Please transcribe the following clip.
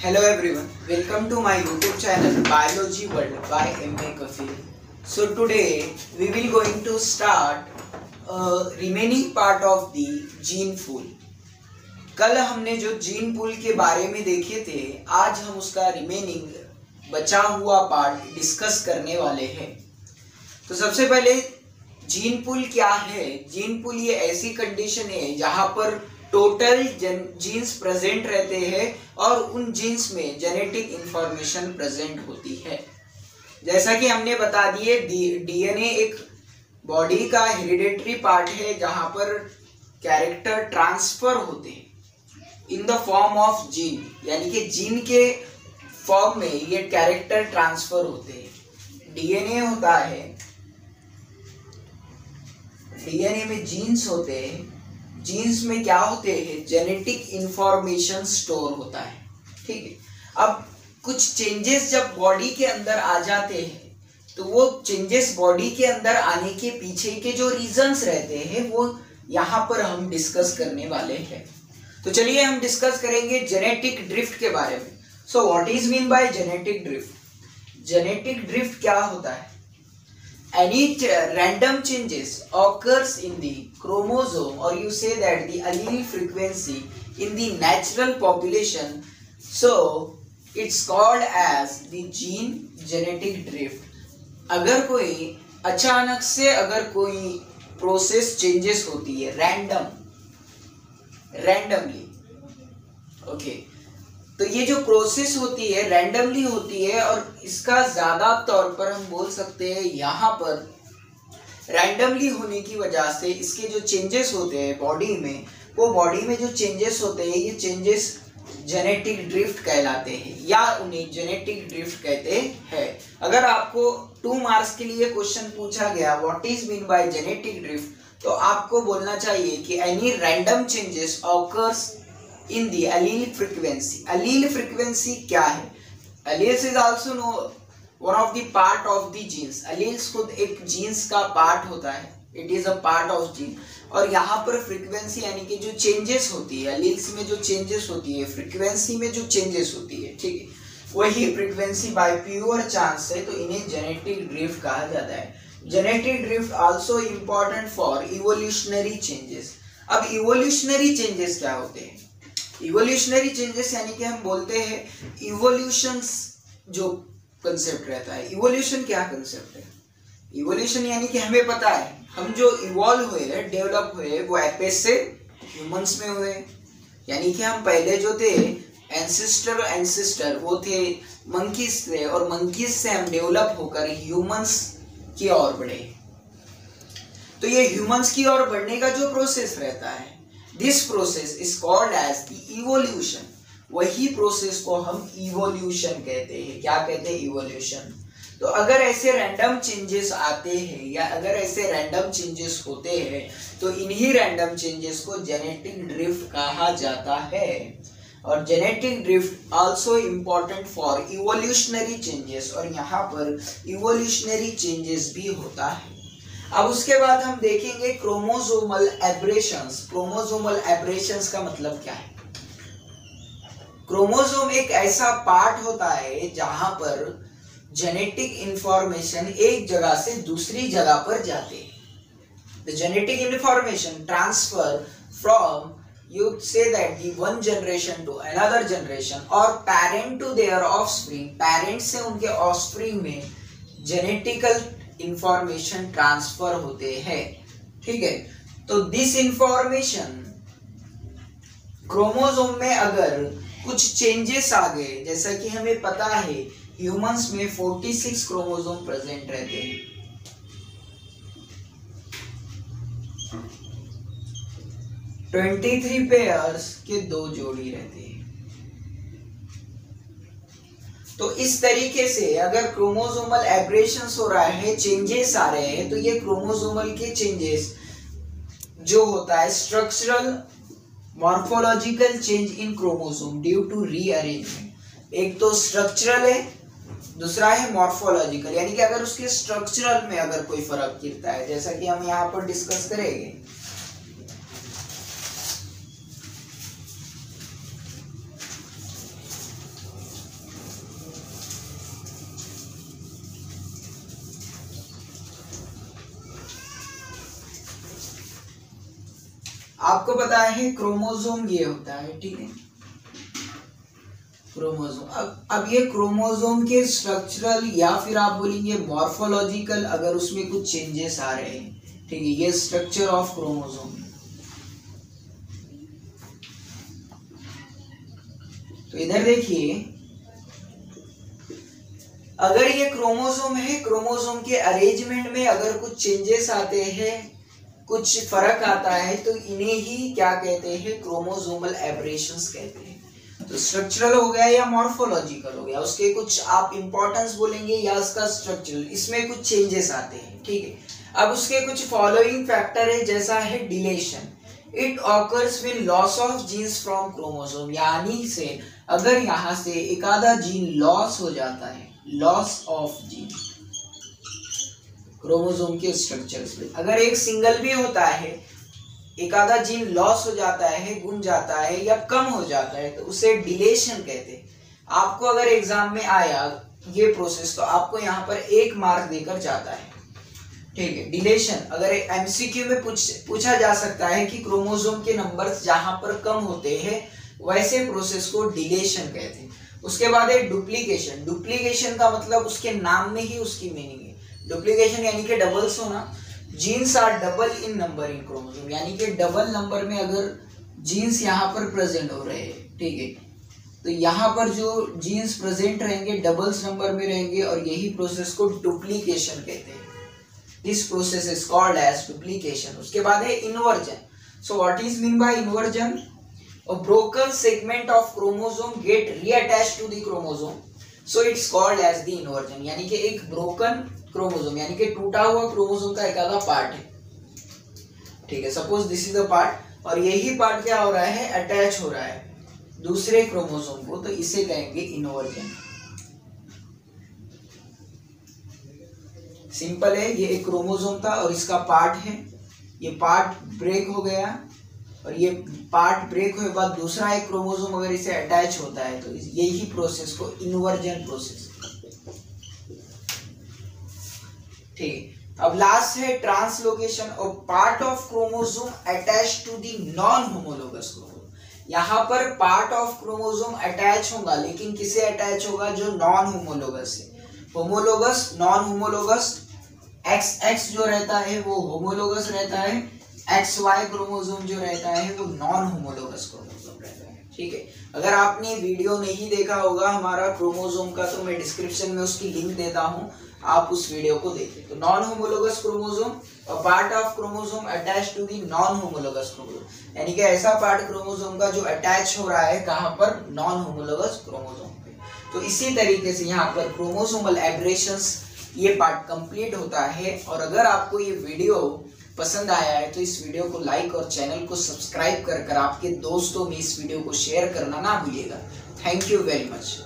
Hello everyone, welcome to my YouTube channel Biology World by M.A. Kafil. So today we will going to start remaining part of the gene pool. कल हमने जो gene pool के बारे में देखे थे, आज हम उसका रिमेनिंग बचा हुआ पार्ट डिस्कस करने वाले हैं। तो सबसे पहले जीन पूल क्या है? जीन पूल ये ऐसी कंडीशन है जहां पर टोटल जीन्स प्रेजेंट रहते हैं और उन जीन्स में जेनेटिक इंफॉर्मेशन प्रेजेंट होती है। जैसा कि हमने बता दिए, डीएनए एक बॉडी का हेरिडेटरी पार्ट है जहां पर कैरेक्टर ट्रांसफर होते हैं in the form of gene, यानी कि जीन के फॉर्म में ये कैरेक्टर ट्रांसफर होते हैं। डीएनए होता है, डीएनए में जीन्स होते हैं, जीन्स में क्या होते हैं? जेनेटिक इंफॉर्मेशन स्टोर होता है। ठीक है। अब कुछ चेंजेस जब बॉडी के अंदर आ जाते हैं तो वो चेंजेस बॉडी के अंदर आने के पीछे के जो रीजंस रहते हैं वो यहाँ पर हम डिस्कस करने वाले हैं। तो चलिए हम डिस्कस करेंगे जेनेटिक ड्रिफ्ट के बारे में। सो what is mean bye genetic drift? Genetic drift क्या होता है? Any random changes occurs in the chromosome, or you say that the allele frequency in the natural population, so it's called as the gene genetic drift. अगर कोई अचानक से अगर कोई process changes होती है रैंडमली, ओके, तो ये जो प्रोसेस होती है रैंडमली होती है और इसका ज्यादा तौर पर हम बोल सकते हैं यहाँ पर रैंडमली होने की वजह से इसके जो चेंजेस होते हैं बॉडी में, वो बॉडी में जो चेंजेस होते हैं ये चेंजेस जेनेटिक ड्रिफ्ट कहलाते हैं या उन्हें जेनेटिक ड्रिफ्ट कहते हैं। अगर आपको 2 मार्क्स के लिए क्वेश्चन पूछा गया what is mean bye genetic drift, तो आपको बोलना चाहिए कि any random changes occurs in the allele frequency. Allele frequency क्या है? Alleles is also one of the part of the genes. Alleles खुद एक genes का part होता है, it is a part of gene. और यहाँ पर frequency यानी कि जो changes होती है alleles में, जो changes होती है frequency में जो changes होती है, ठीक है, वही frequency by pure chance है, तो इन्हें genetic drift कहा जाता है। Genetic drift also important for evolutionary changes. अब evolutionary changes क्या होते हैं? इवोल्यूशनरी चेंजेस यानी कि हम बोलते हैं इवोल्यूशंस जो कंसेप्ट रहता है। इवोल्यूशन क्या कंसेप्ट है? इवोल्यूशन यानी कि हमें पता है हम जो इवॉल्व हुए, डेवलप हुए, वो एपेस से ह्यूमंस में हुए, यानी कि हम पहले जो थे एंसेस्टर वो थे मंकीज से, और मंकीज से हम डेवलप होकर ह्यूमंस की ओर बढ़े। तो ये ह्यूमंस की ओर बढ़ने का जो प्रोसेस रहता है, this process is called as the evolution. वही प्रोसेस को हम इवोल्यूशन कहते हैं। क्या कहते हैं? इवोल्यूशन। तो अगर ऐसे रैंडम चेंजेस आते हैं या अगर ऐसे रैंडम चेंजेस होते हैं तो इन्हीं रैंडम चेंजेस को जेनेटिक ड्रिफ्ट कहा जाता है। और genetic drift also important for evolutionary changes, और यहाँ पर इवोल्यूशनरी चेंजेस भी होता है। अब उसके बाद हम देखेंगे क्रोमोसोमल एब्रेशंस। क्रोमोसोमल एब्रेशंस का मतलब क्या है? क्रोमोसोम एक ऐसा पार्ट होता है जहां पर जेनेटिक इंफॉर्मेशन एक जगह से दूसरी जगह पर जाते हैं। The genetic information transfer from, you say that the one generation to another generation or parent to their offspring, parent से उनके offspring में जेनेटिकल इंफॉर्मेशन ट्रांसफर होते हैं। ठीक है। तो दिस इंफॉर्मेशन क्रोमोसोम में अगर कुछ चेंजेस आ गए, जैसा कि हमें पता है ह्यूमंस में 46 क्रोमोसोम प्रेजेंट रहते हैं, 23 पेयर्स के 2 जोड़ी रहते हैं। तो इस तरीके से अगर क्रोमोसोमल एब्रेशंस हो रहा है, चेंजेस आ रहे हैं, तो ये क्रोमोसोमल के चेंजेस जो होता है structural morphological change in chromosome due to rearrangement. एक तो स्ट्रक्चरल है, दूसरा है मॉर्फोलॉजिकल, यानी कि अगर उसके स्ट्रक्चरल में अगर कोई फर्क गिरता है, जैसा कि हम यहाँ पर डिस्कस करेंगे। आपको पता है क्रोमोसोम ये होता है, ठीक है, क्रोमोसोम। अब ये क्रोमोसोम के स्ट्रक्चरल या फिर आप बोलेंगे मॉर्फोलॉजिकल, अगर उसमें कुछ चेंजेस आ रहे हैं, ठीक है, ये स्ट्रक्चर ऑफ क्रोमोसोम। तो इधर देखिए, अगर ये क्रोमोसोम है, क्रोमोसोम के अरेंजमेंट में अगर कुछ चेंजेस आते हैं, कुछ फर्क आता है, तो इन्हें ही क्या कहते हैं, क्रोमोसोमल एब्रेशंस कहते हैं। तो स्ट्रक्चरल हो गया या मॉर्फोलॉजिकल हो गया, उसके कुछ आप इंपॉर्टेंस बोलेंगे या उसका स्ट्रक्चरल, इसमें कुछ चेंजेस आते हैं, ठीक है। अब उसके कुछ फॉलोइंग फैक्टर है, जैसा है deletion. It occurs when loss of genes from chromosome, यानी से अगर यहाँ से एक आधा जीन लॉस हो जाता है, लॉस ऑफ जीन क्रोमोसोम के स्ट्रक्चर्स में, अगर एक सिंगल भी होता है, एक आधा जीन लॉस हो जाता है, गुम जाता है या कम हो जाता है, तो उसे डिलेशन कहते हैं। आपको अगर एग्जाम में आया ये प्रोसेस, तो आपको यहाँ पर 1 मार्क देकर जाता है, ठीक है। डिलेशन अगर एमसीक्यू में पूछा जा सकता है कि क्रोमोसोम के नंबर्स जहां पर कम होते हैं, वैसे प्रोसेस को डिलेशन कहते हैं। उसके बाद है डुप्लीकेशन। डुप्लीकेशन का मतलब उसके नाम में ही उसकी मीनिंग है। डुप्लीकेशन यानी कि डबल्स होना। Genes are double in number in chromosome, यानी कि डबल नंबर में अगर जीन्स यहाँ पर प्रेजेंट हो रहे हैं, ठीक है, तो यहाँ पर जो जीन्स प्रेजेंट रहेंगे डबल्स नंबर में रहेंगे, और यही प्रोसेस को डुप्लीकेशन कहते हैं। This process is called as duplication. उसके बाद है inversion. So what is mean by inversion? A broken segment of chromosome get reattached to the chromosome, so it's called as the inversion। यानी कि एक broken chromosome यानी कि टूटा हुआ क्रोमोसोम का एक आधा पार्ट है, ठीक है, suppose this is the part, और यही पार्ट क्या हो रहा है, अटैच हो रहा है दूसरे क्रोमोसोम को, तो इसे कहेंगे इन्वर्जन। सिंपल है, ये एक क्रोमोसोम था और इसका पार्ट है, ये पार्ट ब्रेक हो गया, और ये पार्ट ब्रेक हुए बाद दूसरा एक क्रोमोसोम अगर इसे अटैच होता है, तो यही प्रोसेस को इन्वर्जन प्रोसेस, ठीक। अब लास्ट है translocation of part of chromosome attach to the non homologous chromosome. यहाँ पर पार्ट ऑफ क्रोमोसोम अटैच होगा, लेकिन किसे अटैच होगा, जो नॉन होमोलोगस है। होमोलोगस, नॉन होमोलोगस, XX जो रहता है वो होमोलोगस रहता है, XY क्रोमोसोम जो रहता है वो नॉन होमोलोगस क्रोमोसोम रहता है, ठीक है। अगर आपने वीडियो नहीं देखा होगा हमारा क्रोमोसोम का, तो मैं डिस्क्रिप्शन में उसकी लिंक देता हूँ, आप उस वीडियो को देखें। तो नॉन होमोलोगस क्रोमोसोम और part of chromosome attach to the non homologous chromosome, यानी कि ऐसा पार्ट क्रोमोसोम का जो अटैच हो रहा है कहाँ पर, नॉन होमोलोगस क्रोमोसोम पे। तो इसी तरीके से यहाँ पर क्रोमोसोमल एब्रेशंस ये पार्ट कंप्लीट होता है। और अगर आपको ये वीडियो पसंद आया है तो इस वीडियो को लाइक और चैनल को सब्सक्राइब कर आपके दोस्तों में इस वीडियो को शेयर करना ना भूलिएगा। Thank you very much.